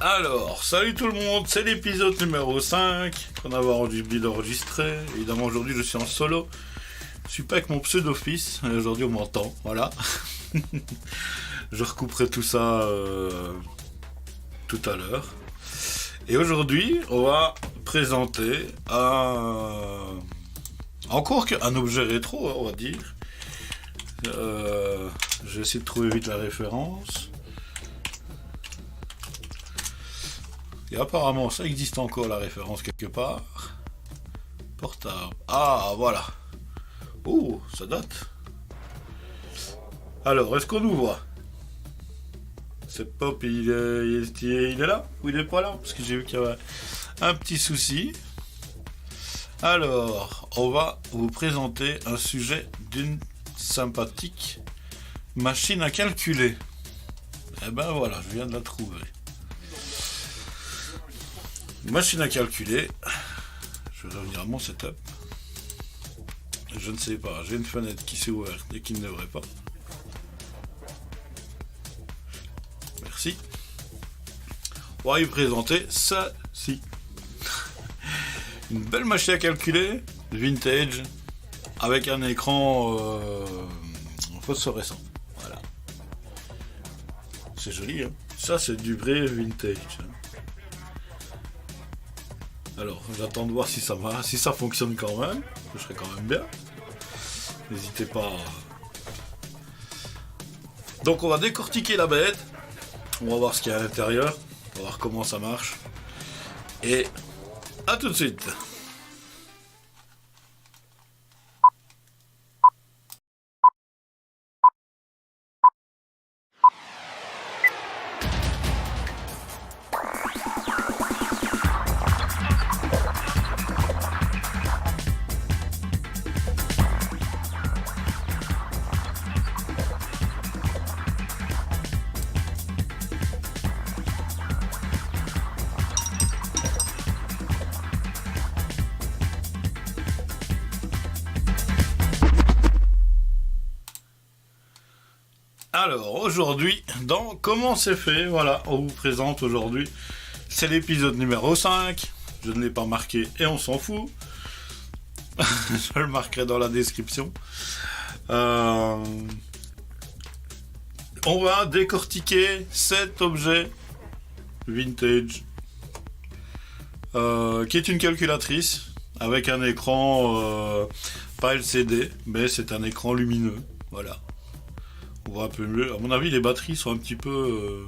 Alors, salut tout le monde, c'est l'épisode numéro 5 qu'on avait oublié d'enregistrer. Évidemment, aujourd'hui, je suis en solo. Je suis pas avec mon pseudo-fils. Aujourd'hui, on m'entend, voilà. Je recouperai tout ça tout à l'heure. Et aujourd'hui, on va présenter encore un objet rétro, on va dire. Je vais essayer de trouver vite la référence. Et apparemment, ça existe encore, la référence, quelque part. Portable. Ah, voilà. Oh, ça date. Alors, est-ce qu'on nous voit? C'est Pop, il est là? Ou il est pas là? Parce que j'ai vu qu'il y avait un petit souci. Alors, on va vous présenter un sujet d'une sympathique machine à calculer. Eh ben voilà, je viens de la trouver. Machine à calculer. Je vais revenir à mon setup. Je ne sais pas, j'ai une fenêtre qui s'est ouverte et qui ne devrait pas. Merci. On va y présenter ceci. Une belle machine à calculer, vintage, avec un écran phosphorescent. Voilà. C'est joli, hein. Ça, c'est du vrai vintage. Alors, j'attends de voir si ça va, si ça fonctionne quand même. Ce serait quand même bien. N'hésitez pas. Donc, on va décortiquer la bête. On va voir ce qu'il y a à l'intérieur. On va voir comment ça marche. Et à tout de suite. Alors aujourd'hui, dans Comment c'est fait, voilà, on vous présente aujourd'hui, c'est l'épisode numéro 5, je ne l'ai pas marqué et on s'en fout, je le marquerai dans la description. On va décortiquer cet objet vintage, qui est une calculatrice avec un écran, pas LCD, mais c'est un écran lumineux, voilà. On voit un peu mieux. À mon avis, les batteries sont un petit peu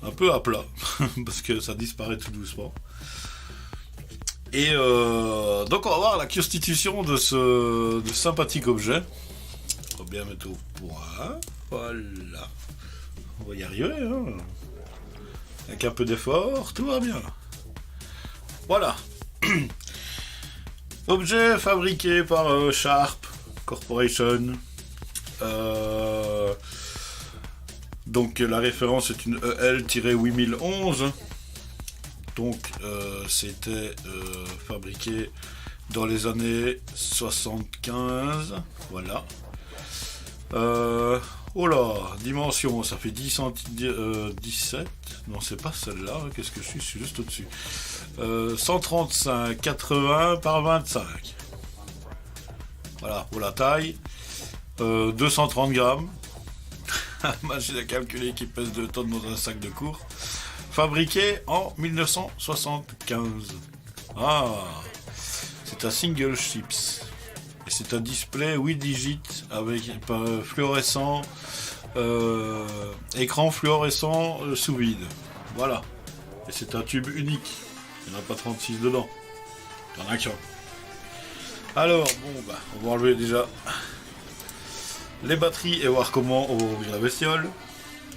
à plat parce que ça disparaît tout doucement. Et donc on va voir la constitution de ce sympathique objet. On va bien mettre au point. Voilà. On va y arriver. Hein. Avec un peu d'effort, tout va bien. Voilà. Objet fabriqué par Sharp Corporation. Donc la référence est une EL-8011. Donc c'était fabriqué dans les années 75. Voilà. Oh là, dimension, ça fait 17. Non, c'est pas celle-là. Qu'est-ce que je suis juste au-dessus. 135, 80 par 25. Voilà, pour la taille. 230 grammes. Machine à calculer qui pèse 2 tonnes dans un sac de cours. Fabriqué en 1975. Ah, c'est un single chips. Et c'est un display 8 digits avec fluorescent, écran fluorescent sous vide. Voilà. Et c'est un tube unique. Il n'y en a pas 36 dedans. Il y en a qu'un. Alors, bon, bah, on va enlever déjà les batteries et voir comment on va ouvrir la bestiole.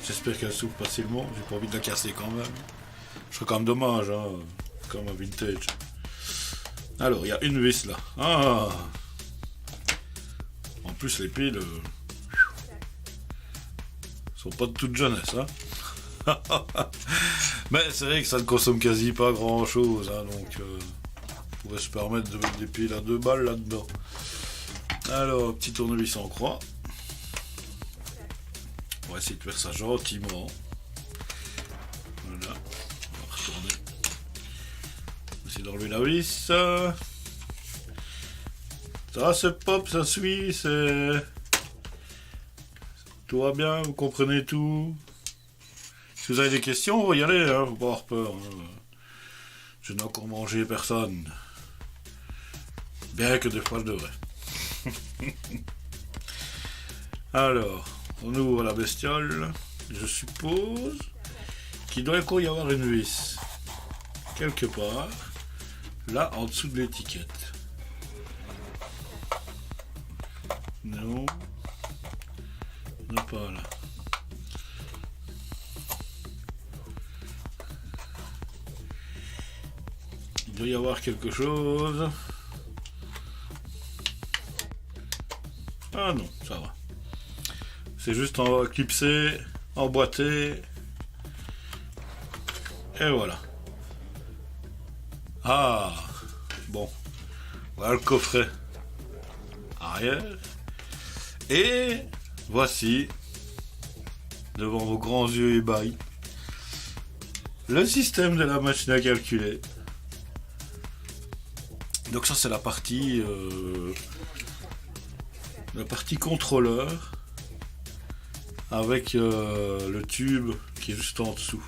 J'espère qu'elle s'ouvre facilement. J'ai pas envie de la casser quand même. Ce serait quand même dommage, hein, comme un vintage. Alors, il y a une vis là. Ah. En plus, les piles sont pas de toute jeunesse, hein. Mais c'est vrai que ça ne consomme quasi pas grand chose, hein, donc on pourrait se permettre de mettre des piles à 2 balles là-dedans. Alors, petit tournevis en croix. On va essayer de faire ça gentiment. Voilà. On va retourner. On va essayer d'enlever la vis. Ça c'est pop, ça suit, c'est... Tout va bien, vous comprenez tout. Si vous avez des questions, vous y allez, hein, faut pas avoir peur. Hein. Je n'ai encore mangé personne. Bien que des fois je devrais. Alors, on ouvre la bestiole. Je suppose qu'il doit encore y avoir une vis. Quelque part. Là, en dessous de l'étiquette. Non. Non, pas là. Il doit y avoir quelque chose. Ah non, ça va. C'est juste en clipsé, emboîté. Et voilà. Ah, bon. Voilà le coffret arrière. Et voici, devant vos grands yeux ébahis, le système de la machine à calculer. Donc ça c'est la partie contrôleur avec le tube qui est juste en dessous.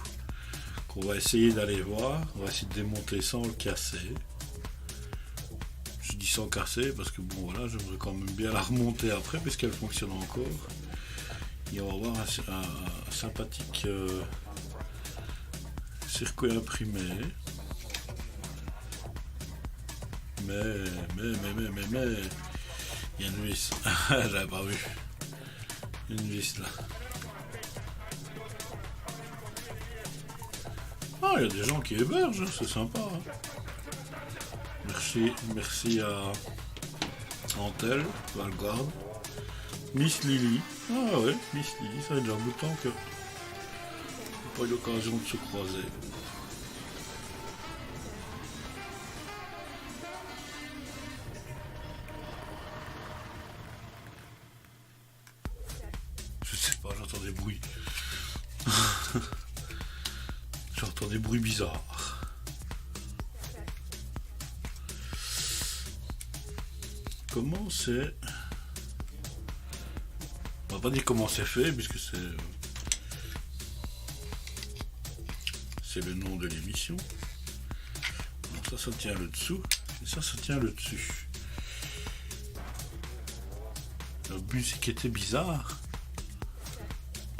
Qu'on va essayer d'aller voir. On va essayer de démonter sans le casser. Je dis sans casser parce que bon voilà, j'aimerais quand même bien la remonter après puisqu'elle fonctionne encore. Et on va voir un sympathique circuit imprimé. Mais, il y a une vis. J'avais pas vu. Une vis là. Ah, il y a des gens qui hébergent, c'est sympa. Hein. Merci à Antel, Valgarde. Miss Lily. Ah ouais, Miss Lily, ça fait déjà un bout de temps que n'a pas eu l'occasion de se croiser. Je sais pas, j'entends des bruits. J'entends des bruits bizarres. Comment c'est... On va pas dire comment c'est fait, puisque c'est le nom de l'émission. Donc ça tient le dessous, et ça tient le dessus. La musique était bizarre.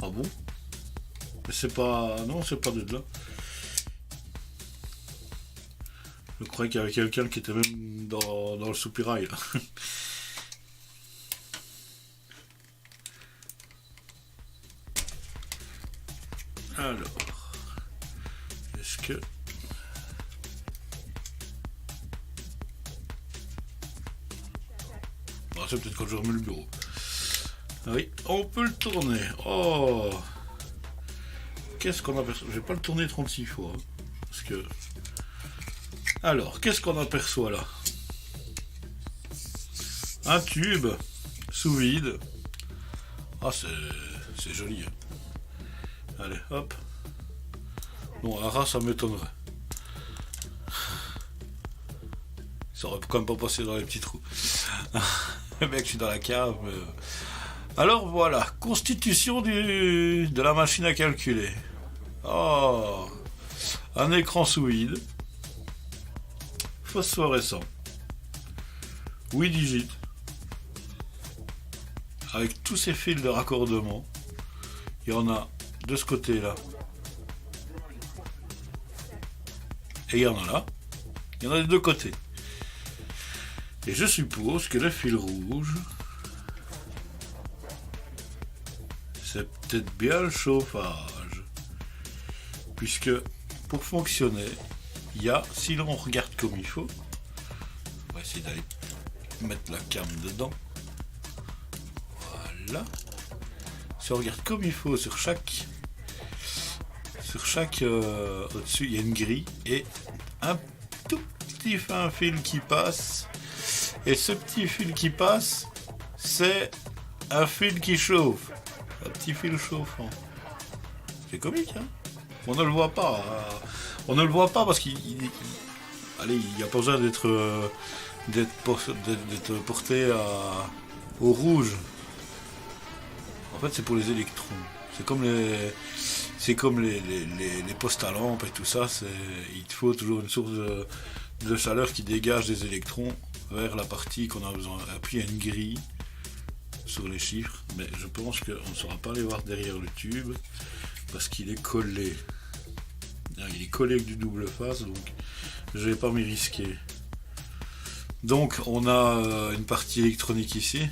Ah bon? Mais c'est pas... Non, c'est pas de là. Je croyais qu'il y avait quelqu'un qui était même dans le soupirail. Alors, est-ce que... Bon, c'est peut-être quand je remets le bureau. Ah oui, on peut le tourner. Oh, qu'est-ce qu'on aperçoit? Je vais pas le tourner 36 fois. Hein, parce que... Alors, qu'est-ce qu'on aperçoit là? Un tube sous vide. Ah, c'est joli. Hein. Allez, hop. Bon, un rat, ça m'étonnerait. Ça aurait quand même pas passé dans les petits trous. Le mec, je suis dans la cave. Mais... Alors voilà, constitution de la machine à calculer. Oh, un écran sous vide. Phosphorescent. 8 digits. Avec tous ces fils de raccordement. Il y en a de ce côté-là. Et il y en a là. Il y en a des deux côtés. Et je suppose que le fil rouge, c'est peut-être bien le chauffage. Puisque pour fonctionner, il y a, si l'on regarde comme il faut, on va essayer d'aller mettre la cam dedans. Voilà. Si on regarde comme il faut sur chaque au-dessus, il y a une grille et un tout petit fin fil qui passe. Et ce petit fil qui passe, c'est un fil qui chauffe. Un petit fil chauffant. C'est comique, hein? On ne le voit pas. On ne le voit pas parce allez, il n'y a pas besoin d'être porté au rouge. En fait, c'est pour les électrons. C'est comme les postes à lampe et tout ça. Il te faut toujours une source de chaleur qui dégage des électrons vers la partie qu'on a besoin. Et puis il y a une grille sur les chiffres, mais je pense qu'on ne saura pas les voir derrière le tube parce qu'il est collé. Il est collé avec du double face, donc je vais pas m'y risquer. Donc on a une partie électronique ici.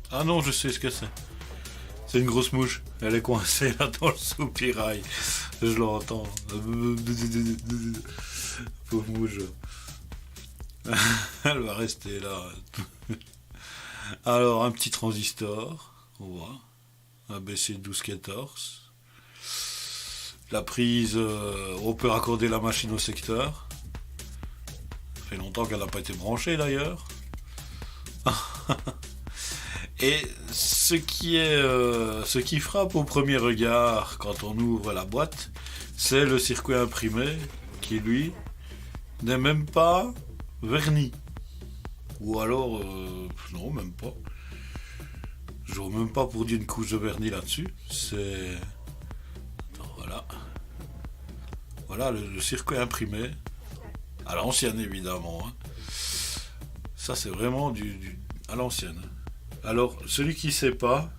Ah non, je sais ce que c'est. C'est une grosse mouche. Elle est coincée là dans le soupirail. Je l'entends. Pauvre mouche. Elle va rester là. Alors, un petit transistor. On voit. Un BC1214. La prise, on peut raccorder la machine au secteur. Ça fait longtemps qu'elle n'a pas été branchée d'ailleurs. Et ce qui frappe au premier regard quand on ouvre la boîte, c'est le circuit imprimé qui, lui, n'est même pas verni. Ou alors, non, même pas. J'aurais même pas pour dire une couche de vernis là-dessus. C'est... Attends, voilà. Voilà le circuit imprimé. À l'ancienne, évidemment. Hein. Ça, c'est vraiment à l'ancienne. Alors, celui qui sait pas,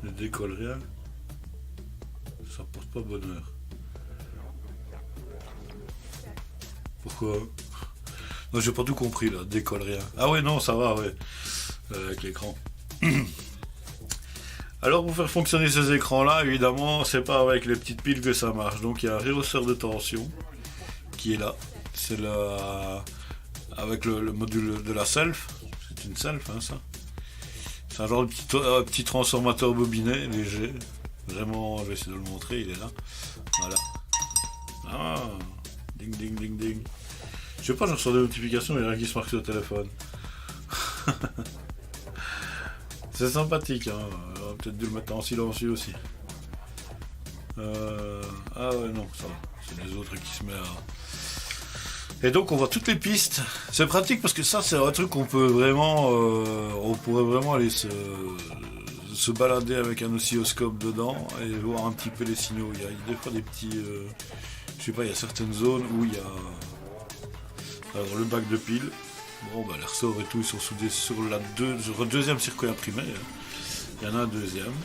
ne décolle rien, ça porte pas bonheur. Pourquoi? Non, j'ai pas tout compris là, décolle rien. Ah ouais, non, ça va, ouais, avec l'écran. Alors, pour faire fonctionner ces écrans-là, évidemment, c'est pas avec les petites piles que ça marche. Donc, il y a un rehausseur de tension qui est là. C'est là, avec le module de la self. C'est une self, hein, ça. C'est un genre de petit transformateur bobiné, léger. Vraiment, je vais essayer de le montrer, il est là. Voilà. Ah, ding, ding, ding, ding. Je sais pas, je reçois des notifications, il y a rien qui se marque sur le téléphone. C'est sympathique, hein. On aurait peut-être dû le mettre en silencieux aussi. Ah ouais, non, ça va. C'est les autres qui se mettent à... Et donc on voit toutes les pistes. C'est pratique parce que ça c'est un truc qu'on peut vraiment, on pourrait vraiment aller se balader avec un oscilloscope dedans et voir un petit peu les signaux. Il y a des fois des petits, je sais pas, il y a certaines zones où il y a, alors le bac de piles. Bon bah les ressorts et tout ils sont soudés sur le deuxième circuit imprimé. Il y en a un deuxième.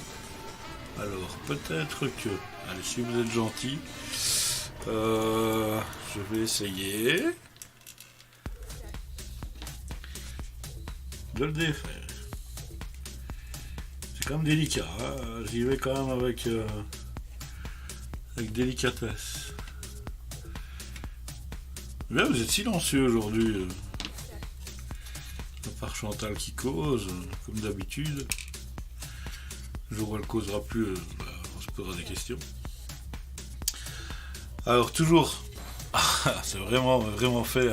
Alors peut-être que, allez si vous êtes gentil. Je vais essayer de le défaire. C'est quand même délicat, hein. J'y vais quand même avec délicatesse. Là, vous êtes silencieux aujourd'hui. À part Chantal qui cause, comme d'habitude. Le jour où elle causera plus, on se posera des questions. Alors toujours, c'est vraiment fait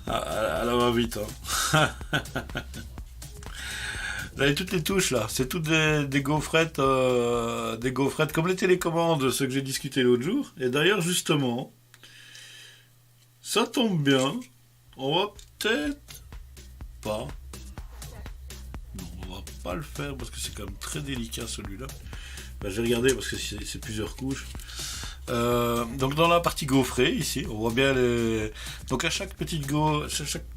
à la va-vite. Hein. Là, et toutes les touches là, c'est toutes des gaufrettes comme les télécommandes, ceux que j'ai discuté l'autre jour. Et d'ailleurs justement, ça tombe bien, on va peut-être pas. Non, on va pas le faire parce que c'est quand même très délicat celui-là. Ben, j'ai regardé parce que c'est plusieurs couches. Donc dans la partie gaufrée ici, on voit bien les... Donc à chaque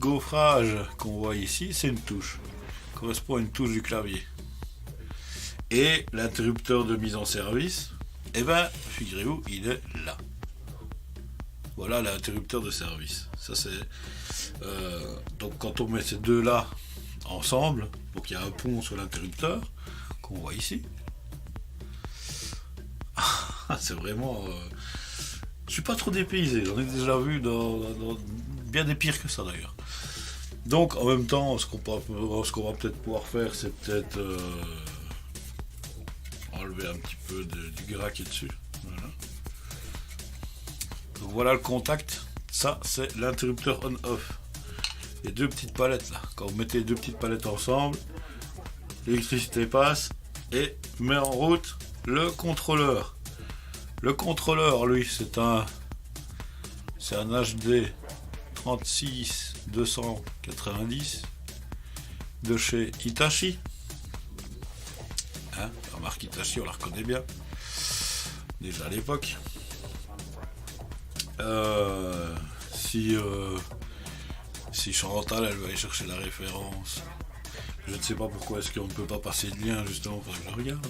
gaufrage qu'on voit ici, c'est une touche. Correspond à une touche du clavier. Et l'interrupteur de mise en service, eh ben, figurez-vous, il est là. Voilà l'interrupteur de service. Ça c'est... donc quand on met ces deux-là ensemble, donc il y a un pont sur l'interrupteur, qu'on voit ici. C'est vraiment... Je suis pas trop dépaysé, j'en ai déjà vu dans bien des pires que ça d'ailleurs. Donc en même temps, ce qu'on va peut-être pouvoir faire, c'est peut-être enlever un petit peu du gras qui est dessus. Voilà. Donc voilà le contact, ça c'est l'interrupteur on-off. les deux petites palettes là. Quand vous mettez les deux petites palettes ensemble, l'électricité passe et met en route le contrôleur. Le contrôleur, lui, c'est un HD 36290 de chez Hitachi. Hein, la marque Hitachi, on la reconnaît bien. Déjà à l'époque. Si Chantal, elle va aller chercher la référence. Je ne sais pas pourquoi est-ce qu'on ne peut pas passer de lien, justement, pour que je le regarde.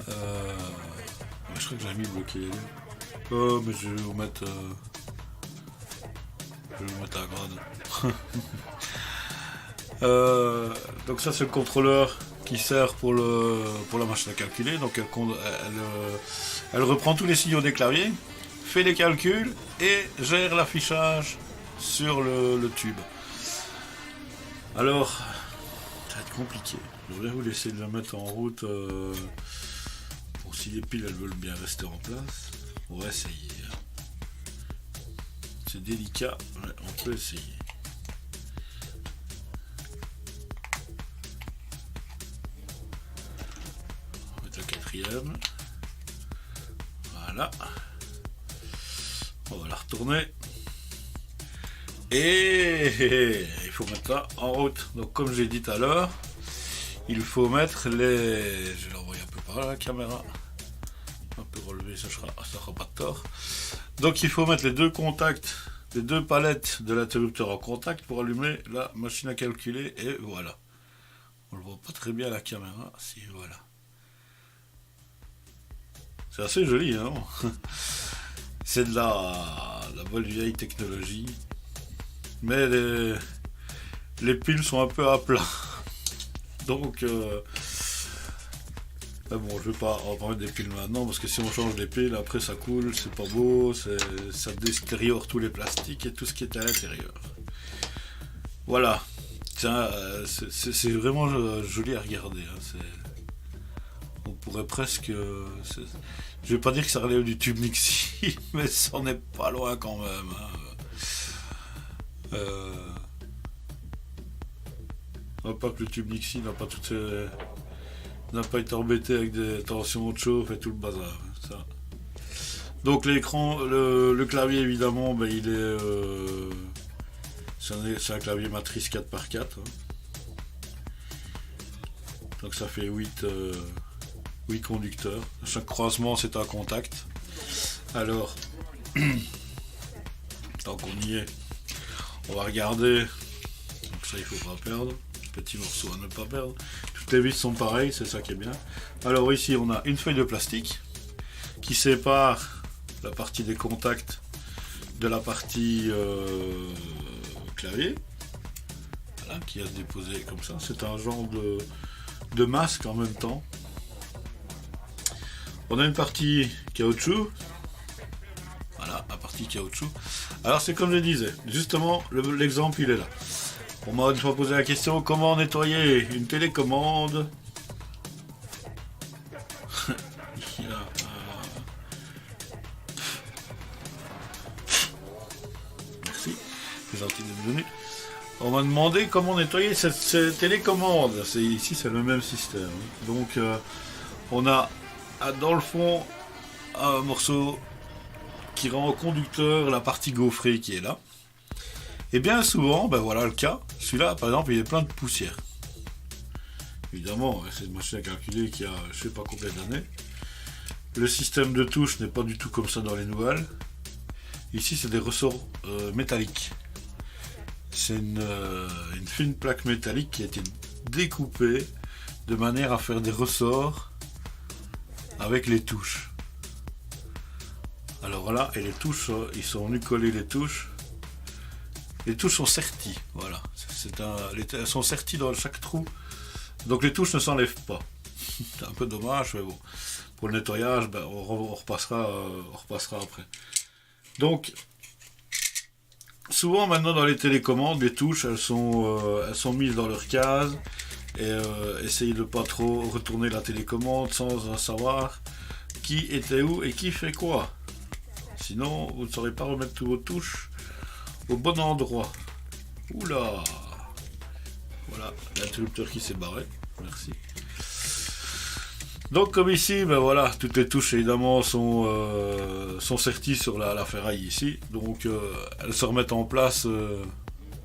Mais je crois que j'ai mis bloquer les liens. Oh, mais je vais vous mettre... Je vais vous mettre la grade. Donc ça, c'est le contrôleur qui sert pour la machine à calculer. Donc elle reprend tous les signaux des claviers, fait les calculs et gère l'affichage sur le tube. Alors, ça va être compliqué. Je vais vous laisser la mettre en route pour si les piles elles veulent bien rester en place. On va essayer. C'est délicat, mais on peut essayer. On va mettre la quatrième. Voilà. On va la retourner. Et il faut mettre ça en route. Donc comme j'ai dit tout à l'heure, il faut mettre les... Je vais l'envoyer un peu par là, la caméra. Un peu relevé, ça sera pas de tort. Donc il faut mettre les deux contacts, les deux palettes de l'interrupteur en contact pour allumer la machine à calculer. Et voilà. On le voit pas très bien à la caméra. Si, voilà. C'est assez joli, hein. C'est de la bonne vieille technologie. Mais les piles sont un peu à plat. Donc, bon, je vais pas en mettre des piles maintenant parce que si on change les piles, après ça coule, c'est pas beau, ça détériore tous les plastiques et tout ce qui est à l'intérieur. Voilà. C'est vraiment joli à regarder. Hein. On pourrait presque... je vais pas dire que ça relève du tube Nixie, mais ça en est pas loin quand même. Hein. Pas que le tube Nixie n'a pas été embêté avec des tensions de chauffe et tout le bazar. Ça. Donc l'écran, le clavier évidemment, ben, il est c'est un clavier matrice 4x4. Hein. Donc ça fait 8 conducteurs. Chaque croisement c'est un contact. Alors, tant qu'on y est, on va regarder. Donc ça il faut pas perdre. Petit morceau à ne pas perdre. Toutes les vis sont pareilles, c'est ça qui est bien. Alors ici on a une feuille de plastique qui sépare la partie des contacts de la partie clavier. Voilà, qui a se déposé comme ça. C'est un genre de masque en même temps. On a une partie caoutchouc. Voilà, la partie caoutchouc. Alors c'est comme je disais, justement l'exemple il est là. On m'a une fois posé la question, comment nettoyer une télécommande? Merci, c'est gentil de me donner. On m'a demandé comment nettoyer cette télécommande. Ici c'est le même système. Donc on a dans le fond un morceau qui rend au conducteur la partie gaufrée qui est là. Et bien souvent, ben voilà le cas, celui-là par exemple il est plein de poussière. Évidemment, c'est une machine à calculer qui a je sais pas combien d'années. Le système de touche n'est pas du tout comme ça dans les nouvelles. Ici c'est des ressorts métalliques. C'est une fine plaque métallique qui a été découpée de manière à faire des ressorts avec les touches. Alors là, et les touches, ils sont venus coller les touches. Les touches sont serties, voilà. Elles sont serties dans chaque trou. Donc les touches ne s'enlèvent pas. C'est un peu dommage, mais bon. Pour le nettoyage, ben, on repassera après. Donc, souvent maintenant dans les télécommandes, les touches, elles sont mises dans leur case. Et essayez de ne pas trop retourner la télécommande sans savoir qui était où et qui fait quoi. Sinon, vous ne saurez pas remettre toutes vos touches au bon endroit. Oula. Voilà, l'interrupteur qui s'est barré. Merci. Donc comme ici, ben voilà, toutes les touches évidemment sont serties sur la ferraille ici. Donc elles se remettent en place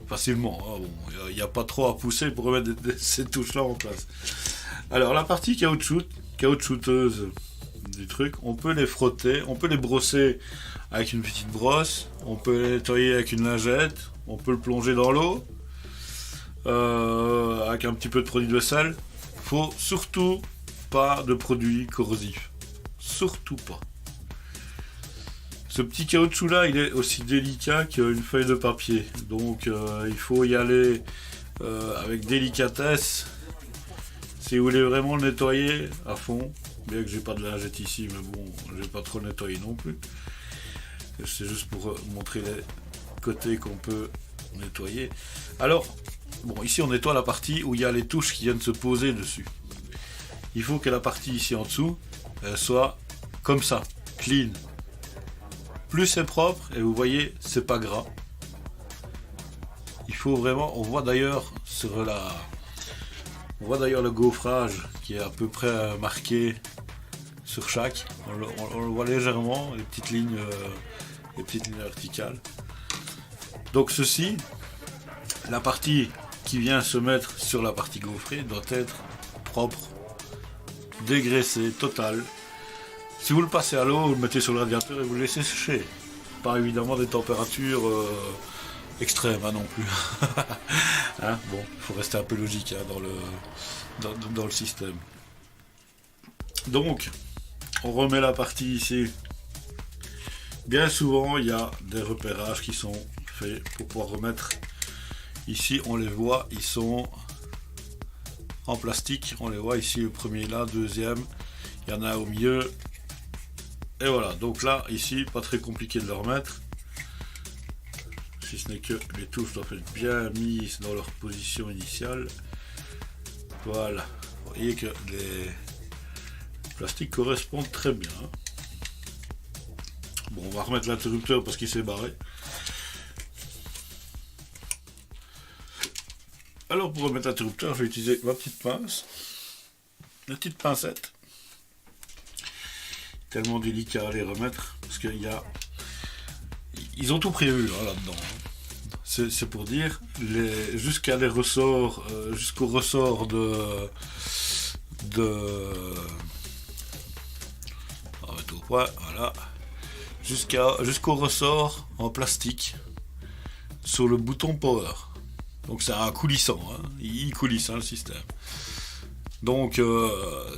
facilement. Hein. Bon, il n'y a pas trop à pousser pour remettre ces touches-là en place. Alors la partie caoutchouteuse du truc, on peut les frotter, on peut les brosser avec une petite brosse, on peut les nettoyer avec une lingette, on peut le plonger dans l'eau avec un petit peu de produit de vaisselle. Faut surtout pas de produits corrosifs, surtout pas. Ce petit caoutchouc là, il est aussi délicat qu'une feuille de papier, donc il faut y aller avec délicatesse. Si vous voulez vraiment le nettoyer à fond, bien que j'ai pas de lingette ici, mais bon, je vais pas trop le nettoyer non plus. C'est juste pour montrer les côtés qu'on peut nettoyer. Alors, bon, ici on nettoie la partie où il y a les touches qui viennent se poser dessus. Il faut que la partie ici en dessous, elle soit comme ça, clean. Plus c'est propre, et vous voyez, c'est pas gras. Il faut vraiment, on voit d'ailleurs le gaufrage qui est à peu près marqué sur chaque. On le voit légèrement, les petites lignes verticales. Donc ceci, la partie qui vient se mettre sur la partie gaufrée doit être propre, dégraissée, totale. Si vous le passez à l'eau, vous le mettez sur le radiateur et vous le laissez sécher. Pas évidemment des températures extrêmes hein, non plus. Hein, bon, il faut rester un peu logique hein, dans le système. Donc, on remet la partie ici. Bien souvent, il y a des repérages qui sont faits pour pouvoir remettre. Ici, on les voit, ils sont en plastique. On les voit ici, le premier là, deuxième. Il y en a au milieu. Et voilà, donc là, ici, pas très compliqué de le remettre. Si ce n'est que les touches doivent être bien mises dans leur position initiale. Voilà. Vous voyez que les plastiques correspondent très bien. Bon, on va remettre l'interrupteur parce qu'il s'est barré. Alors pour remettre l'interrupteur, je vais utiliser ma petite pince. La petite pincette. Tellement délicat à les remettre. Parce qu'il y a... Ils ont tout prévu hein, là-dedans. C'est pour dire, jusqu'à les ressorts, jusqu'au ressort on va mettre au point, voilà. Jusqu'au ressort en plastique sur le bouton power. Donc c'est un coulissant, hein. Il coulisse hein, le système. Donc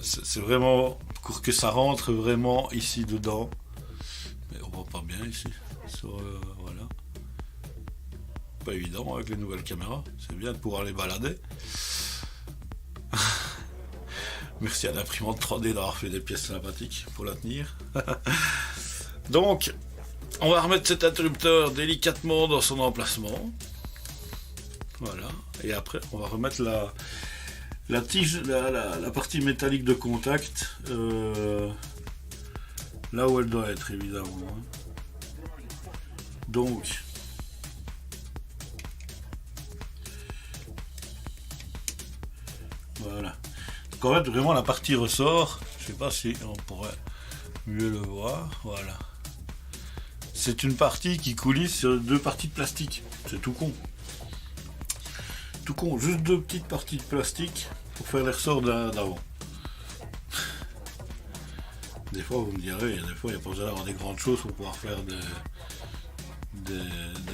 c'est vraiment pour que ça rentre vraiment ici dedans. Mais on voit pas bien ici. Voilà. Pas évident avec les nouvelles caméras. C'est bien de pouvoir les balader. Merci à l'imprimante 3D d'avoir fait des pièces sympathiques pour la tenir. Donc, on va remettre cet interrupteur délicatement dans son emplacement. Voilà. Et après, on va remettre la tige, la partie métallique de contact là où elle doit être, évidemment. Donc, voilà. Donc en fait, vraiment, la partie ressort, je sais pas si on pourrait mieux le voir. Voilà. C'est une partie qui coulisse sur deux parties de plastique. C'est tout con. Tout con, juste deux petites parties de plastique pour faire les ressorts d'avant. Des fois, vous me direz, des fois, il n'y a pas besoin d'avoir des grandes choses pour pouvoir faire des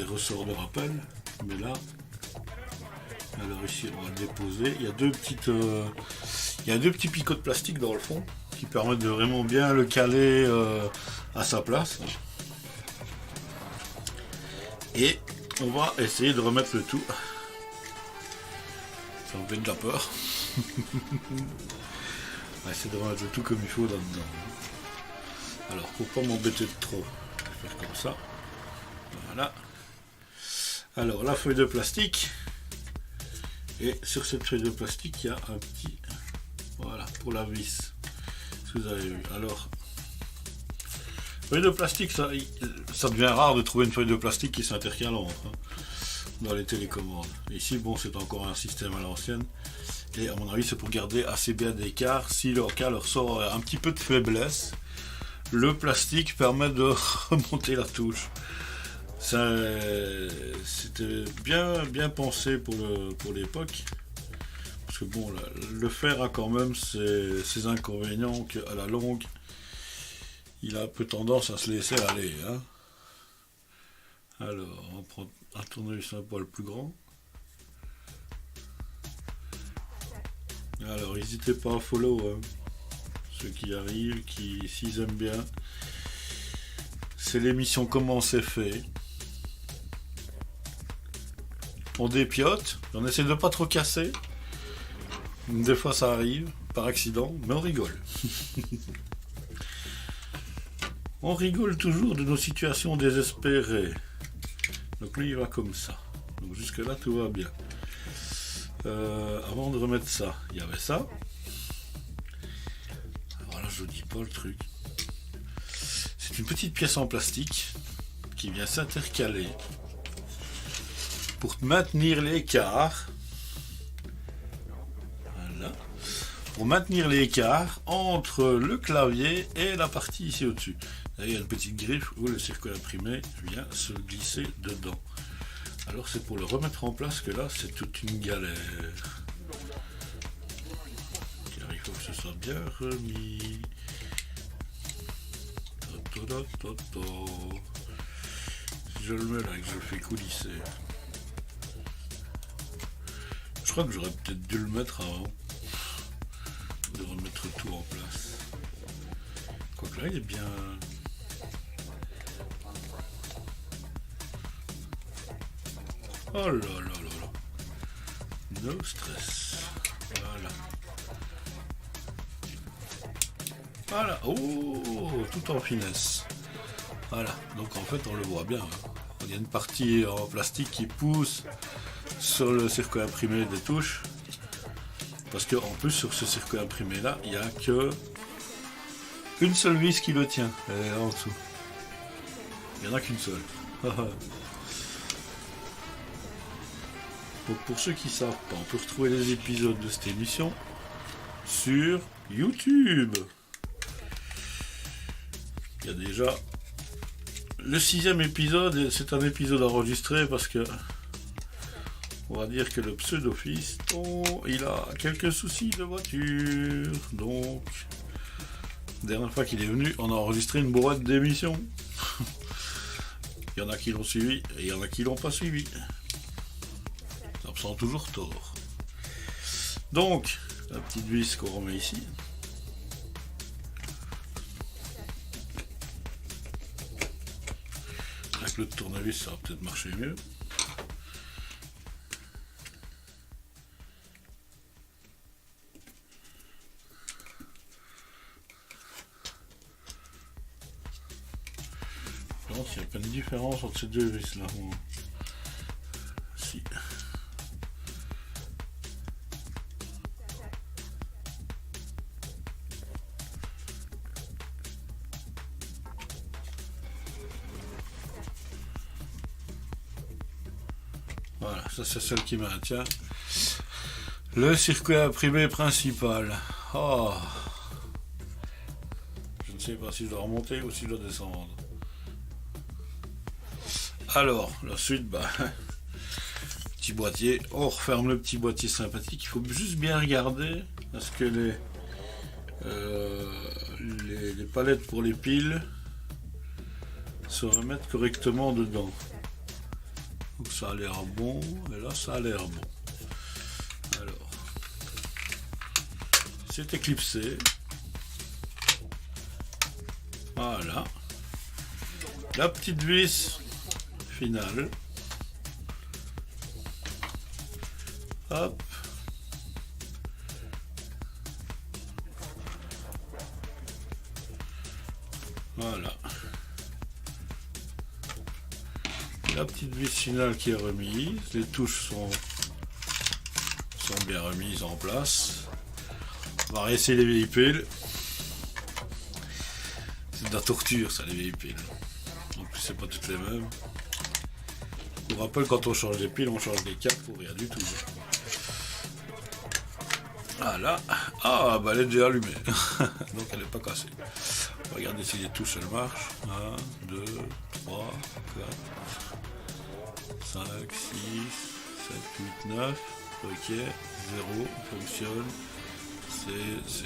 ressorts de rappel. Mais là, alors ici, on va le déposer. Il y a deux petits picots de plastique dans le fond qui permettent de vraiment bien le caler à sa place. Et on va essayer de remettre le tout. Ça me fait de la peur. On va essayer de remettre le tout comme il faut là-dedans. Alors, pour pas m'embêter de trop, je vais faire comme ça. Voilà. Alors, la feuille de plastique. Et sur cette feuille de plastique, il y a un petit... Voilà, pour la vis. Si vous avez vu. Alors, feuille de plastique, ça devient rare de trouver une feuille de plastique qui s'intercale entre. Hein. dans les télécommandes. Ici, bon, c'est encore un système à l'ancienne. Et à mon avis, c'est pour garder assez bien d'écart. Si le cas leur sort un petit peu de faiblesse, le plastique permet de remonter la touche. C'était bien pensé pour l'époque. Parce que bon, le fer a quand même ses inconvénients qu'à la longue, il a un peu tendance à se laisser aller. Hein. Alors, on prend un tournevis un poil plus grand. Alors, n'hésitez pas à follow, hein. Ceux qui arrivent, s'ils aiment bien. C'est l'émission Comment c'est fait. On dépiote, on essaie de pas trop casser. Des fois ça arrive, par accident, mais on rigole. On rigole toujours de nos situations désespérées. Donc lui il va comme ça. Donc jusque là tout va bien. Avant de remettre ça, il y avait ça. Voilà, je dis pas le truc. C'est une petite pièce en plastique qui vient s'intercaler pour maintenir l'écart. Voilà. Pour maintenir l'écart entre le clavier et la partie ici au-dessus. Il y a une petite griffe où le circuit imprimé vient se glisser dedans. Alors c'est pour le remettre en place que là c'est toute une galère. Car il faut que ce soit bien remis. Si je le mets là et que je le fais coulisser. Je crois que j'aurais peut-être dû le mettre avant de remettre tout en place. Quoique là il est bien. Oh là là là là. No stress. Voilà. Voilà. Oh, tout en finesse. Voilà. Donc en fait on le voit bien. Hein. Il y a une partie en plastique qui pousse sur le circuit imprimé des touches. Parce qu'en plus sur ce circuit imprimé là, il n'y a que une seule vis qui le tient. Elle est là en dessous. Il n'y en a qu'une seule. Donc pour ceux qui ne savent pas, on peut retrouver les épisodes de cette émission sur YouTube. Il y a déjà le 6e épisode, c'est un épisode enregistré parce que on va dire que le pseudo-fiston, il a quelques soucis de voiture. Donc, la dernière fois qu'il est venu, on a enregistré une bourrade d'émissions. Il y en a qui l'ont suivi et il y en a qui l'ont pas suivi. Ça me sent toujours tort. Donc, la petite vis qu'on remet ici. Avec le tournevis, ça va peut-être marcher mieux. Il n'y a pas de différence entre ces deux vis là. Si. Voilà, ça c'est celle qui maintient le circuit imprimé principal. Oh. Je ne sais pas si je dois remonter ou si je dois descendre. Alors, la suite, petit boîtier, on referme le petit boîtier sympathique, il faut juste bien regarder, parce que les palettes pour les piles se remettent correctement dedans. Donc ça a l'air bon, et là ça a l'air bon. Alors, c'est éclipsé. Voilà. La petite vis finale. Hop. Voilà. La petite vis finale qui est remise. Les touches sont bien remises en place. On va réessayer les vieilles piles. C'est de la torture ça, les vieilles piles. En plus c'est pas toutes les mêmes. vous rappelle, quand on change des piles, on change des câbles pour rien du tout. Voilà. Ah, bah elle est déjà allumée. Donc elle n'est pas cassée. Regardez si les touches elles marchent. 1, 2, 3, 4, 5, 6, 7, 8, 9. Ok. 0 fonctionne. C, CE.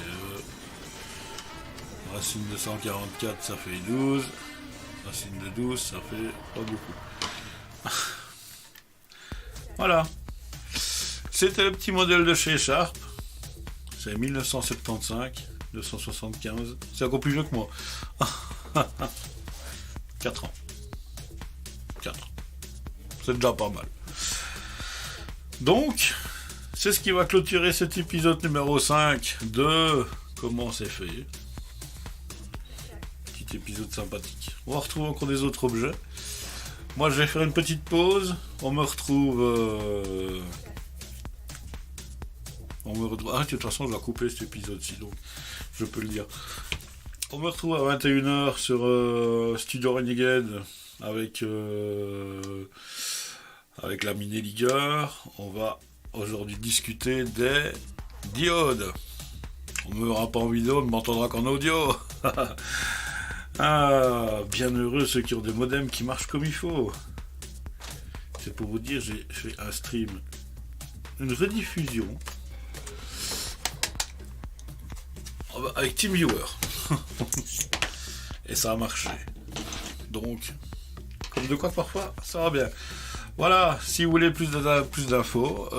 Racine de 144, ça fait 12. Racine de 12, ça fait pas beaucoup. Voilà. C'était le petit modèle de chez Sharp. C'est 1975, 275. C'est encore plus vieux que moi. 4 ans. 4 ans. C'est déjà pas mal. Donc, c'est ce qui va clôturer cet épisode numéro 5 de Comment c'est fait. Petit épisode sympathique. On va retrouver encore des autres objets. Moi, je vais faire une petite pause. On me retrouve... Ah, de toute façon, je vais couper cet épisode-ci, donc je peux le dire. On me retrouve à 21h sur Studio Renegade avec la Mini Ligueur. On va aujourd'hui discuter des diodes. On ne me verra pas en vidéo, on ne m'entendra qu'en audio. Ah, bien heureux ceux qui ont des modems qui marchent comme il faut. C'est pour vous dire, j'ai fait un stream, une rediffusion avec TeamViewer. Et ça a marché. Donc, comme de quoi parfois, ça va bien. Voilà, si vous voulez plus d'infos,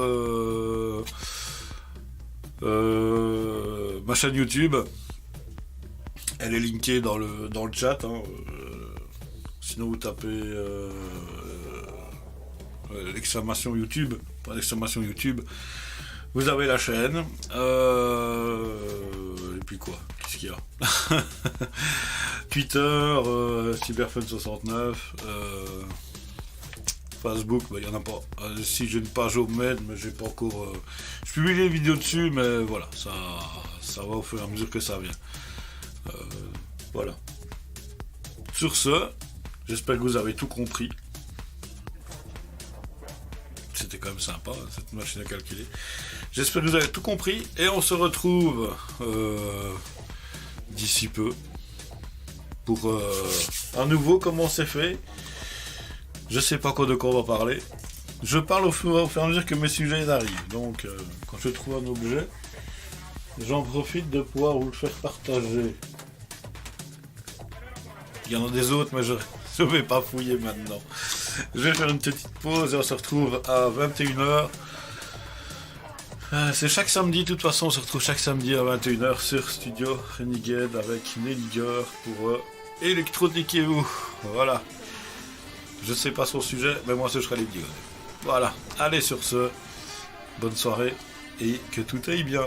ma chaîne YouTube, elle est linkée dans le chat. Sinon vous tapez l'exclamation YouTube, pas l'exclamation YouTube. Vous avez la chaîne. Et puis quoi? Qu'est-ce qu'il y a? Twitter, Cyberfun69. Facebook, il n'y en a pas. Si j'ai une page Homemade, mais j'ai pas encore. Je publie les vidéos dessus, mais voilà, ça va au fur et à mesure que ça vient. Voilà. Sur ce, j'espère que vous avez tout compris. C'était quand même sympa, cette machine à calculer. J'espère que vous avez tout compris et on se retrouve d'ici peu pour un nouveau Comment c'est fait. Je sais pas quoi de quoi on va parler. Je parle au fur et à mesure que mes sujets arrivent. Donc quand je trouve un objet, j'en profite de pouvoir vous le faire partager. Il y en a des autres, mais je vais pas fouiller maintenant. Je vais faire une petite pause et on se retrouve à 21h. C'est chaque samedi, de toute façon, on se retrouve chaque samedi à 21h sur Studio Renegade avec Nelliger pour électroniquez-vous. Voilà. Je sais pas son sujet, mais moi ce sera les diodes. Voilà. Allez sur ce, bonne soirée et que tout aille bien.